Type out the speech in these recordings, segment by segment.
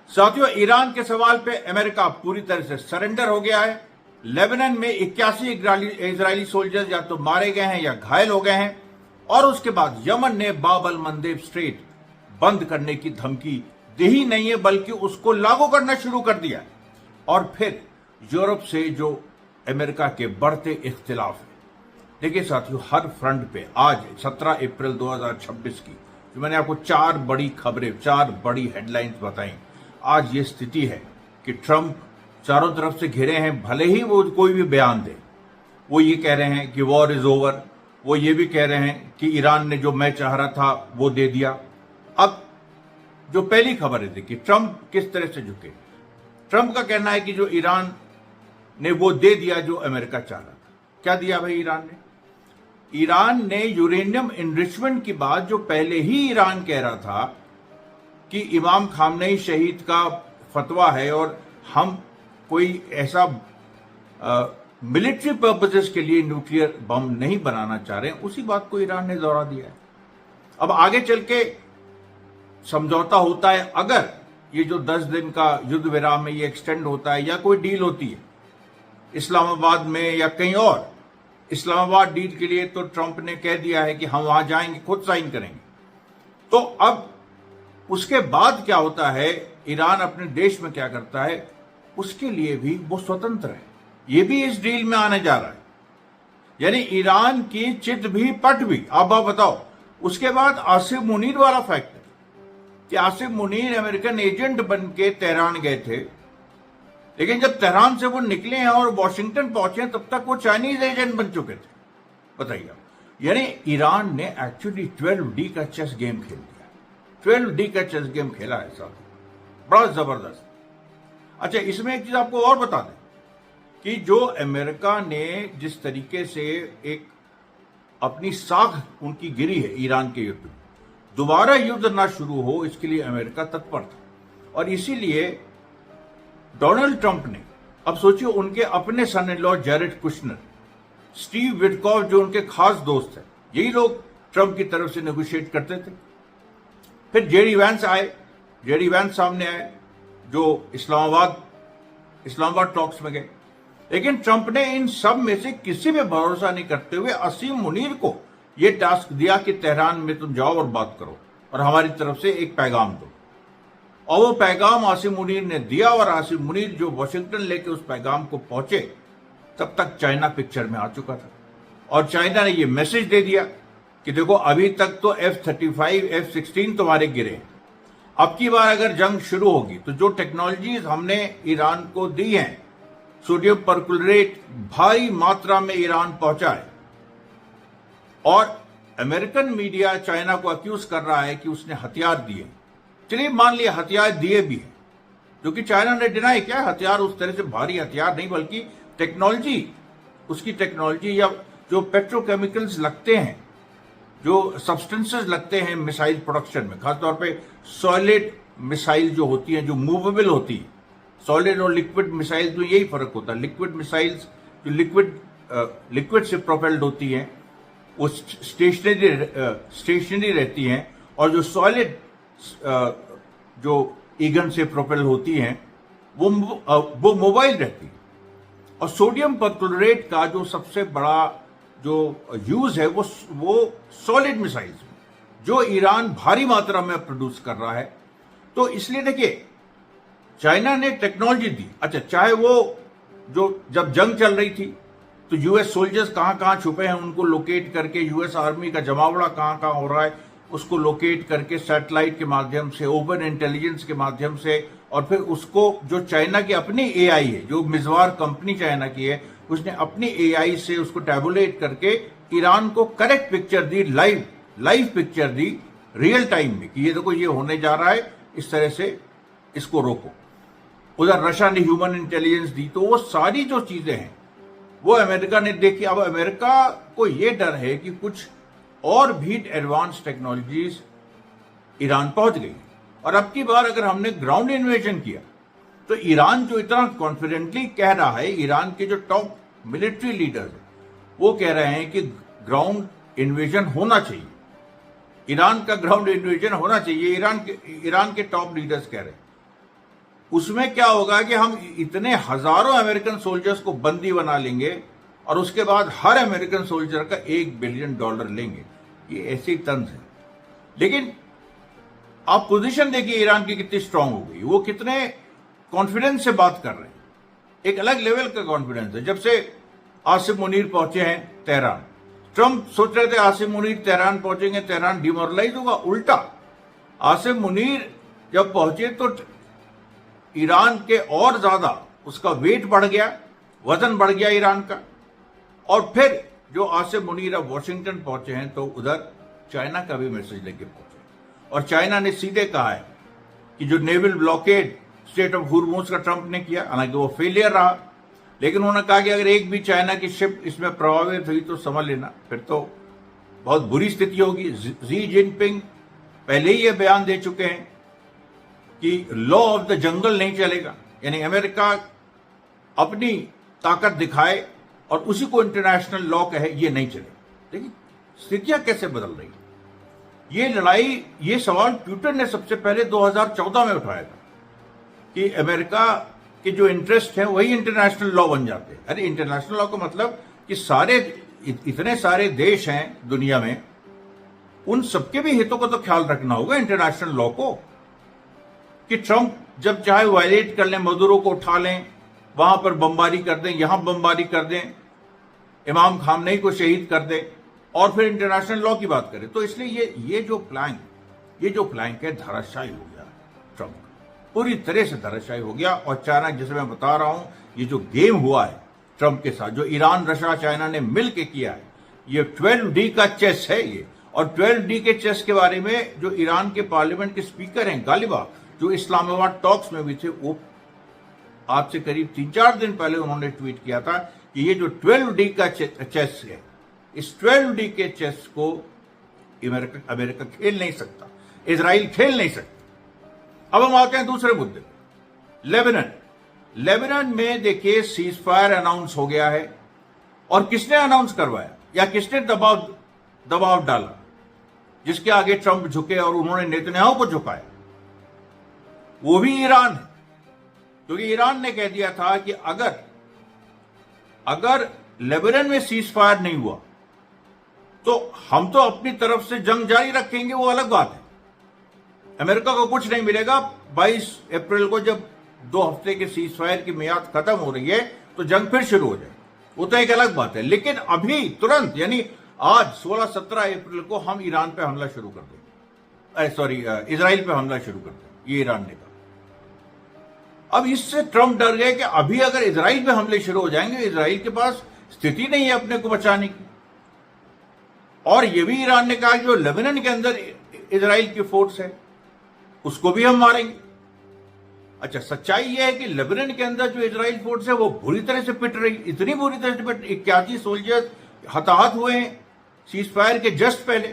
साथियों, ईरान के सवाल पे अमेरिका पूरी तरह से सरेंडर हो गया है। लेबनान में 81 इजरायली सोल्जर्स या तो मारे गए हैं या घायल हो गए हैं। और उसके बाद यमन ने बाब अल मंदेब स्ट्रेट बंद करने की धमकी दी ही नहीं है, बल्कि उसको लागू करना शुरू कर दिया। और फिर यूरोप से जो अमेरिका के बढ़ते इख्तिलाफ है। देखिए साथियों, हर फ्रंट पे आज 17 अप्रैल 2026 की जो मैंने आपको चार बड़ी खबरें, चार बड़ी हेडलाइंस बताई, आज ये स्थिति है कि ट्रंप चारों तरफ से घिरे हैं। भले ही वो कोई भी बयान दे, वो ये कह रहे हैं कि वॉर इज ओवर, वो ये भी कह रहे हैं कि ईरान ने जो मैं चाह रहा था वो दे दिया। अब जो पहली खबर है, देखिए ट्रंप किस तरह से झुके। ट्रंप का कहना है कि जो ईरान ने वो दे दिया जो अमेरिका चाह रहा था। क्या दिया भाई ईरान ने? ईरान ने यूरेनियम इनरिचमेंट की बात जो पहले ही ईरान कह रहा था कि इमाम खामनेई शहीद का फतवा है और हम कोई ऐसा मिलिट्री पर्पसेस के लिए न्यूक्लियर बम नहीं बनाना चाह रहे हैं, उसी बात को ईरान ने दोहरा दिया है। अब आगे चल के समझौता होता है, अगर ये जो 10 दिन का युद्ध विराम है ये एक्सटेंड होता है या कोई डील होती है इस्लामाबाद में या कहीं और। इस्लामाबाद डील के लिए तो ट्रंप ने कह दिया है कि हम वहां जाएंगे, खुद साइन करेंगे। तो अब उसके बाद क्या होता है, ईरान अपने देश में क्या करता है, उसके लिए भी वो स्वतंत्र है। ये भी इस डील में आने जा रहा है। यानी ईरान की चित भी पट भी। अब आप बताओ, उसके बाद आसिफ मुनीर वाला फैक्ट है कि आसिफ मुनीर अमेरिकन एजेंट बन के तेहरान गए थे, लेकिन जब तेहरान से वो निकले हैं और वॉशिंगटन पहुंचे तब तक वो चाइनीज एजेंट बन चुके थे। बताइए, यानी ईरान ने एक्चुअली 12D का चेस गेम खेल दिया। 12D का चेस गेम खेला है साहब, बड़ा जबरदस्त। अच्छा, इसमें एक चीज आपको और बता दें कि जो अमेरिका ने जिस तरीके से एक अपनी साख उनकी गिरी है ईरान के युद्ध में, दोबारा युद्ध ना शुरू हो इसके लिए अमेरिका तत्पर था। और इसीलिए डोनाल्ड ट्रंप ने, अब सोचिए, उनके अपने son in law Jared Kushner, Steve Witkoff जो उनके खास दोस्त हैं, यही लोग ट्रंप की तरफ से नेगोशिएट करते थे। फिर जेडी वैंस आए, जेडी वैंस सामने आए जो इस्लामाबाद टॉक्स में गए। लेकिन ट्रंप ने इन सब में से किसी पे भरोसा नहीं करते हुए असीम मुनीर को यह टास्क दिया कि तेहरान में तुम जाओ और बात करो और हमारी तरफ से एक पैगाम दो। और वो पैगाम आसिम मुनीर ने दिया, और आसिम मुनीर जो वॉशिंगटन लेके उस पैगाम को पहुंचे, तब तक चाइना पिक्चर में आ चुका था। और चाइना ने ये मैसेज दे दिया कि देखो, अभी तक तो F-35, F-16 तुम्हारे गिरे हैं। अब की बार अगर जंग शुरू होगी तो जो टेक्नोलॉजीज हमने ईरान को दी हैं, सोडियम परक्लोरेट भारी मात्रा में ईरान पहुंचा है। और अमेरिकन मीडिया चाइना को अक्यूज कर रहा है कि उसने हथियार दिए। चलिए मान लिया हथियार दिए भी हैं, जो कि चाइना ने डिनाई किया। हथियार उस तरह से भारी हथियार नहीं, बल्कि टेक्नोलॉजी, उसकी टेक्नोलॉजी या जो पेट्रोकेमिकल्स लगते हैं, जो सब्सटेंसेस लगते हैं मिसाइल प्रोडक्शन में, खासतौर पे सॉलिड मिसाइल जो होती हैं, जो मूवेबल होती है। सॉलिड और लिक्विड मिसाइल में यही फर्क होता है। लिक्विड मिसाइल्स जो लिक्विड से प्रोपेल्ड होती हैं वो स्टेशनरी रहती हैं, और जो सॉलिड जो ईगन से प्रोपेल होती हैं वो मोबाइल रहती है। और सोडियम परक्लोरेट का जो सबसे बड़ा जो यूज है वो सॉलिड मिसाइल्स में, जो ईरान भारी मात्रा में प्रोड्यूस कर रहा है। तो इसलिए देखिए, चाइना ने टेक्नोलॉजी दी। अच्छा, चाहे वो जो जब जंग चल रही थी तो यूएस सोल्जर्स कहां कहां छुपे हैं उनको लोकेट करके, यूएस आर्मी का जमावड़ा कहां कहां हो रहा है उसको लोकेट करके, सैटेलाइट के माध्यम से, ओपन इंटेलिजेंस के माध्यम से, और फिर उसको जो चाइना की अपनी एआई है, जो मिजवार कंपनी चाइना की है, उसने अपनी एआई से उसको टैबुलेट करके ईरान को करेक्ट पिक्चर दी, लाइव पिक्चर दी रियल टाइम में कि ये देखो ये होने जा रहा है, इस तरह से इसको रोको। उधर रशिया ने ह्यूमन इंटेलिजेंस दी। तो वो सारी जो चीजें हैं वो अमेरिका ने देखी। अब अमेरिका को ये डर है कि कुछ और भी एडवांस टेक्नोलॉजीज ईरान पहुंच गई, और अब की बार अगर हमने ग्राउंड इन्वेजन किया तो ईरान जो इतना कॉन्फिडेंटली कह रहा है, ईरान के जो टॉप मिलिट्री लीडर्स हैं वो कह रहे हैं कि ग्राउंड इन्वेजन होना चाहिए, ईरान का ग्राउंड इन्वेजन होना चाहिए। ईरान के टॉप लीडर्स कह रहे हैं। उसमें क्या होगा कि हम इतने हजारों अमेरिकन सोल्जर्स को बंदी बना लेंगे और उसके बाद हर अमेरिकन सोल्जर का $1 बिलियन लेंगे। ये ऐसी तंज है। लेकिन आप पोजीशन देखिए ईरान की कितनी स्ट्रांग हो गई, वो कितने कॉन्फिडेंस से बात कर रहे हैं, एक अलग लेवल का कॉन्फिडेंस है। जब से आसिम मुनीर पहुंचे हैं तेहरान, ट्रंप सोच रहे थे आसिम मुनीर तेहरान पहुंचेंगे, तेहरान डिमोरलाइज होगा, उल्टा आसिम मुनीर जब पहुंचे तो ईरान के और ज्यादा उसका वेट बढ़ गया, वजन बढ़ गया ईरान का। और फिर जो आसिम मुनीर अब वॉशिंगटन पहुंचे हैं तो उधर चाइना का भी मैसेज लेके पहुंचे और चाइना ने सीधे कहा है कि जो नेवल ब्लॉकेड स्टेट ऑफ हुर्मुज का ट्रंप ने किया, हालांकि वो फेलियर रहा, लेकिन उन्होंने कहा कि अगर एक भी चाइना की शिप इसमें प्रभावित हुई तो समझ लेना फिर तो बहुत बुरी स्थिति होगी। जी जिनपिंग पहले ही ये बयान दे चुके हैं कि लॉ ऑफ द जंगल नहीं चलेगा, यानी अमेरिका अपनी ताकत दिखाए और उसी को इंटरनेशनल लॉ कहे, ये नहीं चलेगा। देखिए स्थितियां कैसे बदल रही है। ये लड़ाई, ये सवाल पुतिन ने सबसे पहले 2014 में उठाया था कि अमेरिका के जो इंटरेस्ट हैं वही इंटरनेशनल लॉ बन जाते हैं। अरे इंटरनेशनल लॉ का मतलब कि सारे इतने सारे देश हैं दुनिया में, उन सबके भी हितों को तो ख्याल रखना होगा इंटरनेशनल लॉ को। कि ट्रंप जब चाहे वायलेट कर लें, मदुरो को उठा लें, वहां पर बमबारी कर दें, यहां बमबारी कर दें, इमाम खामनेई को शहीद कर दें और फिर इंटरनेशनल लॉ की बात करें। तो इसलिए ये जो प्लान है धराशायी हो गया, ट्रंप पूरी तरह से धराशायी हो गया। और चाइना, जैसे मैं बता रहा हूं, ये जो गेम हुआ है ट्रंप के साथ, जो ईरान, रशिया, चाइना ने मिलकर किया है, ये 12D का चेस है ये। और 12D के चेस के बारे में जो ईरान के पार्लियामेंट के स्पीकर हैं गालिबा, जो इस्लामाबाद टॉक्स में भी थे, वो आज से करीब 3-4 दिन पहले उन्होंने ट्वीट किया था कि ये जो 12D का चेस है, इस 12D के चेस को अमेरिका खेल नहीं सकता, इजराइल खेल नहीं सकता। अब हम आते हैं दूसरे मुद्दे पर, लेबनान में देखिए सीज फायर अनाउंस हो गया है। और किसने अनाउंस करवाया या किसने दबाव डाला जिसके आगे ट्रंप झुके और उन्होंने नेतन्याहू को झुकाया? वो भी ईरान है, क्योंकि ईरान ने कह दिया था कि अगर लेबनान में सीज फायर नहीं हुआ तो हम तो अपनी तरफ से जंग जारी रखेंगे, वो अलग बात है, अमेरिका को कुछ नहीं मिलेगा। 22 अप्रैल को जब 2 हफ्ते के सीज फायर की मियाद खत्म हो रही है तो जंग फिर शुरू हो जाए, वो तो एक अलग बात है। लेकिन अभी तुरंत, यानी आज 16-17 अप्रैल को हम ईरान पे हमला शुरू कर देंगे, इजराइल पे हमला शुरू कर देंगे, ये ईरान ने कहा। अब इससे ट्रंप डर गए कि अभी अगर इजराइल पे हमले शुरू हो जाएंगे, इजराइल के पास स्थिति नहीं है अपने को बचाने की। और ये भी ईरान ने कहा कि जो लेबनान के अंदर इजराइल की फोर्स है उसको भी हम मारेंगे। अच्छा, सच्चाई यह है कि लेबनान के अंदर जो इजराइल फोर्स है वो बुरी तरह से पिट रही, इतनी बुरी तरह से पिट, 81 सोल्जर्स हताहत हुए हैं सीज फायर के जस्ट पहले।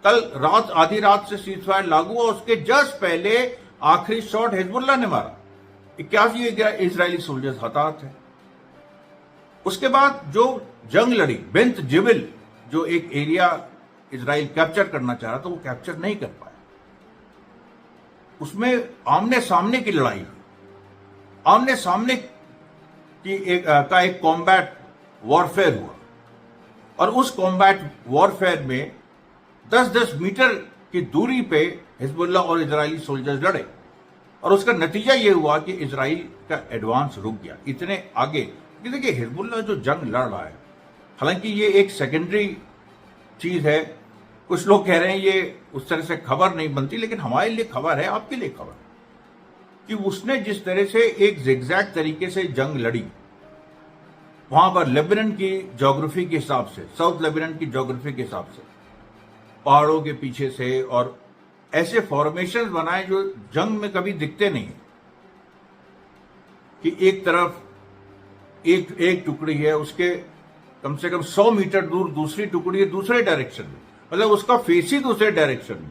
कल रात, आधी रात से सीज फायर लागू हुआ, उसके जस्ट पहले आखिरी शॉट हिजबुल्लाह ने मारा, 81 इजरायली सोल्जर्स हताहत है। उसके बाद जो जंग लड़ी बेंत जिबिल, जो एक एरिया इजराइल कैप्चर करना चाह रहा था, वो कैप्चर नहीं कर पाया। उसमें आमने सामने की लड़ाई हुई, आमने सामने की एक कॉम्बैट वॉरफेयर हुआ। और उस कॉम्बैट वॉरफेयर में 10-10 मीटर की दूरी पे हिजबुल्लाह और इजरायली सोल्जर्स लड़े और उसका नतीजा यह हुआ कि इजराइल का एडवांस रुक गया इतने आगे। देखिए हिजबुल्लाह जो जंग लड़ रहा है, हालांकि ये एक सेकेंडरी चीज है, कुछ लोग कह रहे हैं ये उस तरह से खबर नहीं बनती, लेकिन हमारे लिए खबर है, आपके लिए खबर कि उसने जिस तरह से एक जिगजैग तरीके से जंग लड़ी, वहां पर लेबनान की ज्योग्राफी के हिसाब से, साउथ लेबनान की ज्योग्राफी के हिसाब से, पहाड़ों के पीछे से, और ऐसे फॉर्मेशन बनाए जो जंग में कभी दिखते नहीं, कि एक तरफ एक टुकड़ी है, उसके कम से कम 100 मीटर दूर दूसरी टुकड़ी है दूसरे डायरेक्शन में, मतलब उसका फेस ही दूसरे डायरेक्शन में।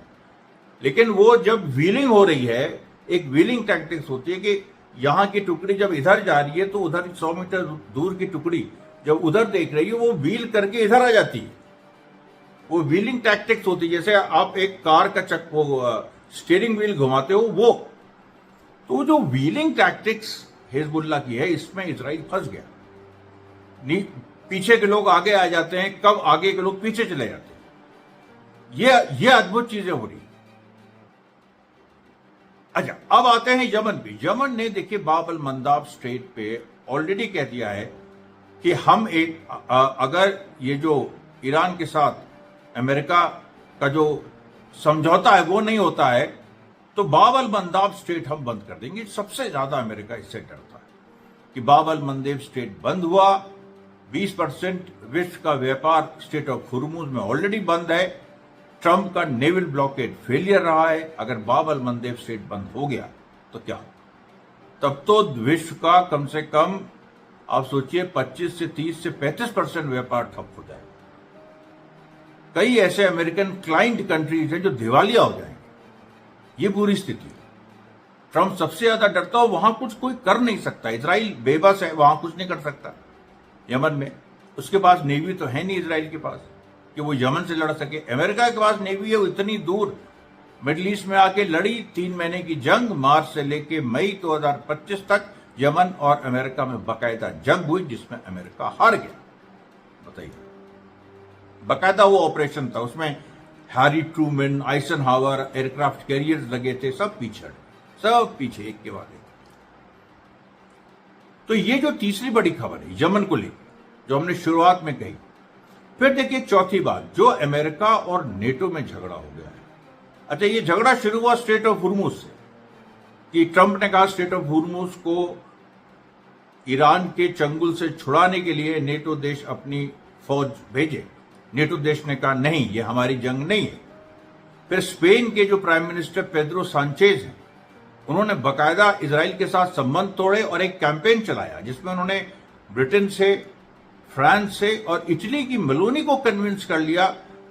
लेकिन वो जब व्हीलिंग हो रही है, एक व्हीलिंग टैक्टिक्स होती है कि यहां की टुकड़ी जब इधर जा रही है तो उधर 100 मीटर दूर की टुकड़ी जब उधर देख रही है वो व्हील करके इधर आ जाती है। वो व्हीलिंग टैक्टिक्स होती है, जैसे आप एक कार का स्टीयरिंग व्हील घुमाते हो, वो तो जो व्हीलिंग टैक्टिक्स हिजबुल्लाह की है, इसमें इजराइल फंस गया। पीछे के लोग आगे आ जाते हैं, कब आगे के लोग पीछे चले जाते हैं। ये अद्भुत चीजें हो रही। अच्छा, अब आते हैं यमन पे। यमन ने देखिए बाब अल मंदाब स्ट्रेट पे ऑलरेडी कह दिया है कि हम अगर ये जो ईरान के साथ अमेरिका का जो समझौता है वो नहीं होता है तो बाब अल मंदाब स्ट्रेट हम बंद कर देंगे। सबसे ज्यादा अमेरिका इससे डरता है कि बाब अल मंदेब स्ट्रेट बंद हुआ, 20% विश्व का व्यापार स्ट्रेट ऑफ हुर्मुज में ऑलरेडी बंद है। ट्रंप का नेवल ब्लॉकेड फेलियर रहा है। अगर बाब अल मंदेब स्ट्रेट बंद हो गया तो क्या, तब तो विश्व का कम से कम आप सोचिए 25 से 30 से 35% व्यापार ठप हो जाएगा। कई ऐसे अमेरिकन क्लाइंट कंट्रीज हैं जो दिवालिया हो जाएंगे। ये पूरी स्थिति है। ट्रंप सबसे ज्यादा डरता हो, वहां कुछ कोई कर नहीं सकता। इजराइल बेबस है, वहां कुछ नहीं कर सकता। यमन में उसके पास नेवी तो है नहीं इजराइल के पास कि वो यमन से लड़ सके। अमेरिका के पास नेवी है, वो इतनी दूर मिडिल ईस्ट में आके लड़ी। 3 महीने की जंग, मार्च से लेके मई 2025 तक यमन और अमेरिका में बाकायदा जंग हुई जिसमें अमेरिका हार गया। बताइए, बाकायदा वो ऑपरेशन था, उसमें Harry Trueman, Eisenhower aircraft carriers लगे थे, सब पीछे एक के बाद एक। तो ये जो तीसरी बड़ी खबर है यमन को लेकर, जो हमने शुरुआत में कही। फिर देखिए चौथी बात, जो अमेरिका और नेटो में झगड़ा हो गया है। अच्छा, ये झगड़ा शुरू हुआ स्ट्रेट ऑफ हुर्मुज से कि ट्रंप ने कहा स्ट्रेट ऑफ हुर्मुज को ईरान के चंगुल से छुड़ाने के लिए नेटो देश अपनी फौज भेजे। नेटो देश ने कहा नहीं, ये हमारी जंग नहीं है। फिर स्पेन के जो प्राइम मिनिस्टर पेड्रो सांचेज हैं, उन्होंने बकायदा इजराइल के साथ संबंध तोड़े और एक कैंपेन चलाया जिसमें उन्होंने ब्रिटेन से, फ्रांस से और इटली की मेलोनी को कन्विंस कर लिया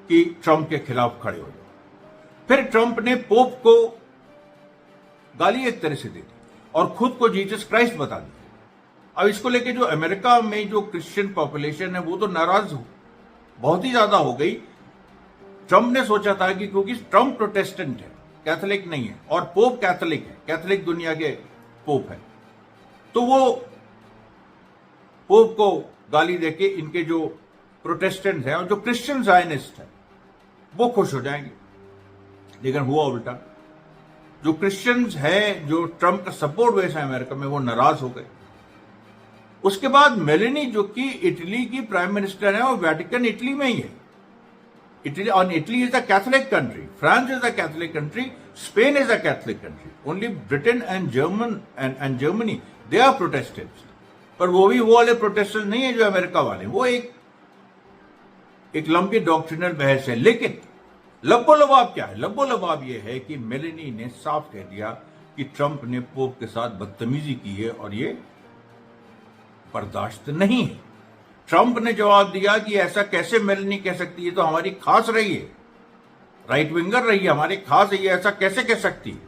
कि ट्रंप के खिलाफ खड़े हो जाए। फिर ट्रंप ने पोप को गाली एक तरह से दे दी और खुद को जीसस क्राइस्ट बता दिया। अब इसको लेके जो अमेरिका में जो क्रिश्चियन पॉपुलेशन है वो तो नाराज बहुत ही ज्यादा हो गई। ट्रंप ने सोचा था कि क्योंकि ट्रंप प्रोटेस्टेंट है, कैथोलिक नहीं है, और पोप कैथोलिक है, कैथोलिक दुनिया के पोप है, तो वो पोप को गाली देके इनके जो प्रोटेस्टेंट हैं और जो क्रिश्चियन जायनिस्ट है वो खुश हो जाएंगे। लेकिन हुआ उल्टा। जो क्रिश्चियंस हैं, जो ट्रंप का सपोर्ट बेस है अमेरिका में, वो नाराज हो गए। उसके बाद मेलेनी, जो कि इटली की प्राइम मिनिस्टर है, और वेटिकन इटली में ही है। Italy is a Catholic country, France is a Catholic country, Spain is a Catholic country, only Britain and Germany they are Protestants. पर वो भी वो वाले प्रोटेस्टेंट नहीं है जो अमेरिका वाले, वो एक लंबी डॉक्ट्रिनल बहस है। लेकिन लब्बो-लबाब क्या है? लब्बो-लबाब ये है कि मेलेनी ने साफ कह दिया कि ट्रंप ने पोप के साथ बदतमीजी की है और ये बर्दाश्त नहीं है। ट्रंप ने जवाब दिया कि ऐसा कैसे मेलेनी कह सकती है, तो हमारी खास रही है, राइट विंगर रही है, हमारी खास है, ये ऐसा कैसे कह सकती है।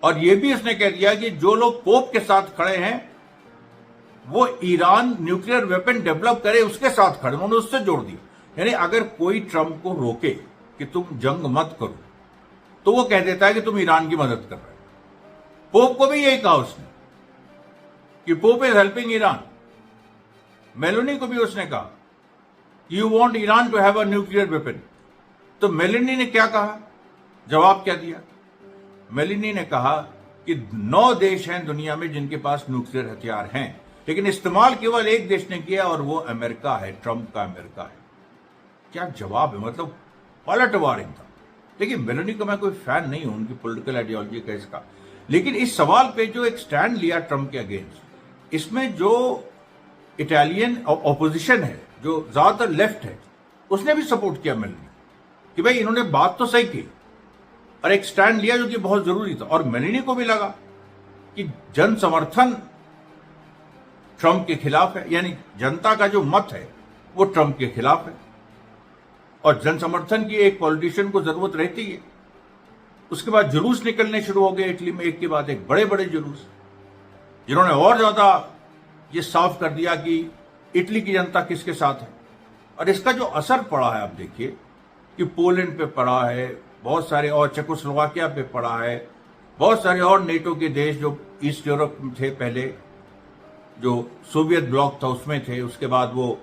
और ये भी उसने कह दिया कि जो लोग पोप के साथ खड़े हैं वो ईरान न्यूक्लियर वेपन डेवलप करे उसके साथ खड़े, उन्होंने उससे जोड़ दिया। यानी अगर कोई ट्रंप को रोके कि तुम जंग मत करो तो वो कह देता है कि तुम ईरान की मदद कर रहे हो। पोप को भी यही कहा उसने कि pope is helping Iran. Meloni को भी उसने कहा you want Iran to have a nuclear weapon. तो मेलोनी ने क्या कहा, जवाब क्या दिया? मेलोनी ने कहा कि 9 देश हैं दुनिया में जिनके पास न्यूक्लियर हथियार हैं, लेकिन इस्तेमाल केवल एक देश ने किया और वो अमेरिका है, ट्रंप का अमेरिका है। क्या जवाब है, मतलब पलटवार था। लेकिन मेलोनी का मैं कोई फैन नहीं हूं, उनकी पॉलिटिकल आइडियोलॉजी का इसका, लेकिन इस सवाल पे जो एक स्टैंड लिया ट्रंप के अगेंस्ट, इसमें जो इटालियन ऑपोजिशन है, जो ज्यादातर लेफ्ट है, उसने भी सपोर्ट किया मेलोनी कि भाई इन्होंने बात तो सही की और एक स्टैंड लिया जो कि बहुत जरूरी था। और मेलोनी को भी लगा कि जन समर्थन ट्रंप के खिलाफ है, यानी जनता का जो मत है वो ट्रंप के खिलाफ है, और जन समर्थन की एक पॉलिटिशियन को जरूरत रहती है। उसके बाद जुलूस निकलने शुरू हो गए इटली में, एक के बाद एक बड़े बड़े जुलूस, जिन्होंने और ज्यादा ये साफ कर दिया कि इटली की जनता किसके साथ है। और इसका जो असर पड़ा है आप देखिए कि पोलैंड पे पड़ा है, बहुत सारे, और चेकोस्लोवाकिया पे पड़ा है, बहुत सारे और नेटो के देश जो ईस्ट यूरोप में थे पहले, जो सोवियत ब्लॉक था उसमें थे, उसके बाद वो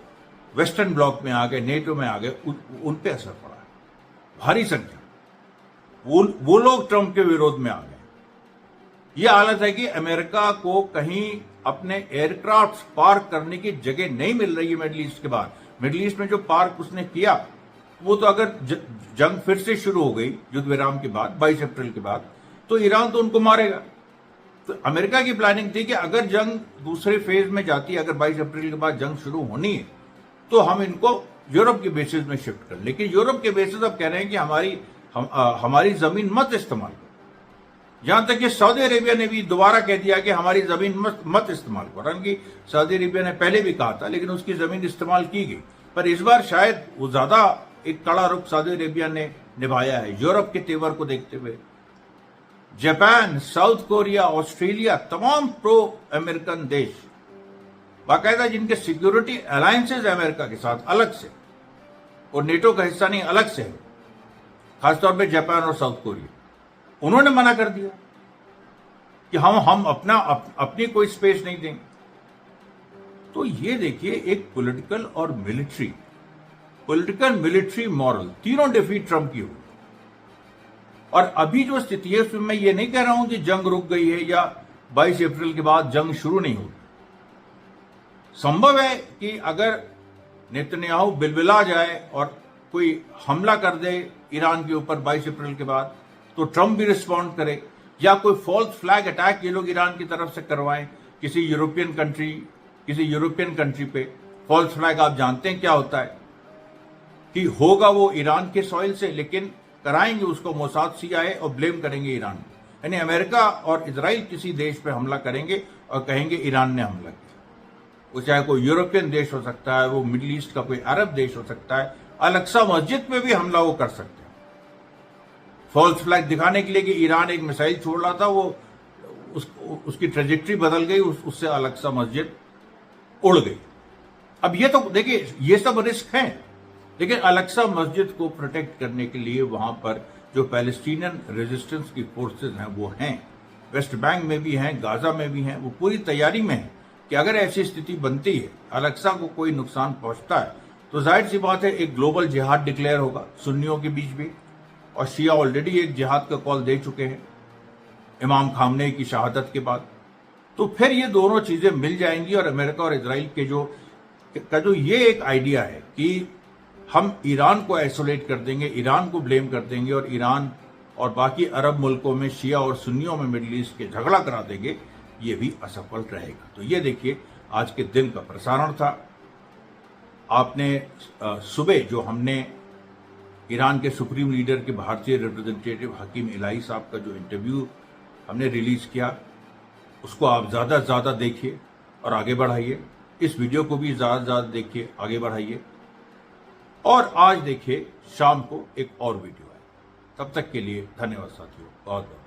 वेस्टर्न ब्लॉक में आ गए, नेटो में आ गए, उन पे असर पड़ा है भारी संख्या। वो लोग ट्रंप के विरोध में आ गए। ये हालत है कि अमेरिका को कहीं अपने एयरक्राफ्ट पार्क करने की जगह नहीं मिल रही है मिडिल ईस्ट के बाद। मिडिल ईस्ट में जो पार्क उसने किया, वो तो अगर जंग फिर से शुरू हो गई युद्ध विराम के बाद 22 अप्रैल के बाद, तो ईरान तो उनको मारेगा। तो अमेरिका की प्लानिंग थी कि अगर जंग दूसरे फेज में जाती है, अगर 22 अप्रैल के बाद जंग शुरू होनी है, तो हम इनको यूरोप के बेसिस में शिफ्ट कर। लेकिन यूरोप के बेसिस अब कह रहे हैं कि हमारी जमीन मत इस्तेमाल करो। यहां तक कि सऊदी अरेबिया ने भी दोबारा कह दिया कि हमारी जमीन मत इस्तेमाल करो। हालांकि सऊदी अरेबिया ने पहले भी कहा था, लेकिन उसकी जमीन इस्तेमाल की गई। पर इस बार शायद वो ज्यादा एक कड़ा रुख सऊदी अरेबिया ने निभाया है यूरोप के तेवर को देखते हुए। जापान, साउथ कोरिया, ऑस्ट्रेलिया, तमाम प्रो अमेरिकन देश, बाकायदा जिनके सिक्योरिटी अलायंसेज अमेरिका के साथ अलग से, और नेटो का हिस्सा नहीं, अलग से है, खासतौर पे जापान और साउथ कोरिया, उन्होंने मना कर दिया कि हम अपनी कोई स्पेस नहीं देंगे। तो ये देखिए, एक पॉलिटिकल और मिलिट्री मॉरल तीनों डिफीट ट्रंप की हुई। और अभी जो स्थिति है उसमें मैं ये नहीं कह रहा हूं कि जंग रुक गई है या 22 अप्रैल के बाद जंग शुरू नहीं होगी। संभव है कि अगर नेतन्याहू बिलबिला जाए और कोई हमला कर दे ईरान के ऊपर 22 अप्रैल के बाद, तो ट्रंप भी रिस्पॉन्ड करे, या कोई फॉल्स फ्लैग अटैक ये लोग ईरान की तरफ से करवाएं किसी यूरोपियन कंट्री पे। फॉल्स फ्लैग आप जानते हैं क्या होता है, कि होगा वो ईरान के सॉइल से, लेकिन कराएंगे उसको मोसाद, CIA और ब्लेम करेंगे ईरान। यानी अमेरिका और इजराइल किसी देश पे हमला करेंगे और कहेंगे ईरान ने हमला किया। वो चाहे कोई यूरोपियन देश हो सकता है, वो मिडिल ईस्ट का कोई अरब देश हो सकता है, अल-अक्सा मस्जिद पे भी हमला वो कर सकते हैं। फॉल्स फ्लैग दिखाने के लिए कि ईरान एक मिसाइल छोड़ रहा था, वो उसकी ट्रेजेक्ट्री बदल गई, उससे अल-अक्सा मस्जिद उड़ गई। अब ये तो देखिए, ये सब रिस्क हैं, लेकिन अल-अक्सा मस्जिद को प्रोटेक्ट करने के लिए वहां पर जो पैलेस्टीनियन रेजिस्टेंस की फोर्सेज हैं वो हैं, वेस्ट बैंक में भी हैं, गाजा में भी हैं, वो पूरी तैयारी में है कि अगर ऐसी स्थिति बनती है, अल-अक्सा को कोई नुकसान पहुंचता है, तो जाहिर सी बात है एक ग्लोबल जिहाद डिक्लेयर होगा सुन्नियों के बीच भी। और शिया ऑलरेडी एक जिहाद का कॉल दे चुके हैं इमाम खामनेई की शहादत के बाद। तो फिर ये दोनों चीजें मिल जाएंगी, और अमेरिका और इजराइल के जो ये एक आइडिया है कि हम ईरान को आइसोलेट कर देंगे, ईरान को ब्लेम कर देंगे, और ईरान और बाकी अरब मुल्कों में शिया और सुन्नियों में मिडिल ईस्ट के झगड़ा करा देंगे, ये भी असफल रहेगा। तो ये देखिए, आज के दिन का प्रसारण था। आपने सुबह जो हमने ईरान के सुप्रीम लीडर के भारतीय रिप्रेजेंटेटिव हकीम इलाही साहब का जो इंटरव्यू हमने रिलीज किया, उसको आप ज़्यादा से ज़्यादा देखिए और आगे बढ़ाइए। इस वीडियो को भी ज़्यादा से ज़्यादा देखिए, आगे बढ़ाइए। और आज देखिए शाम को एक और वीडियो है। तब तक के लिए धन्यवाद साथियों, बहुत बहुत।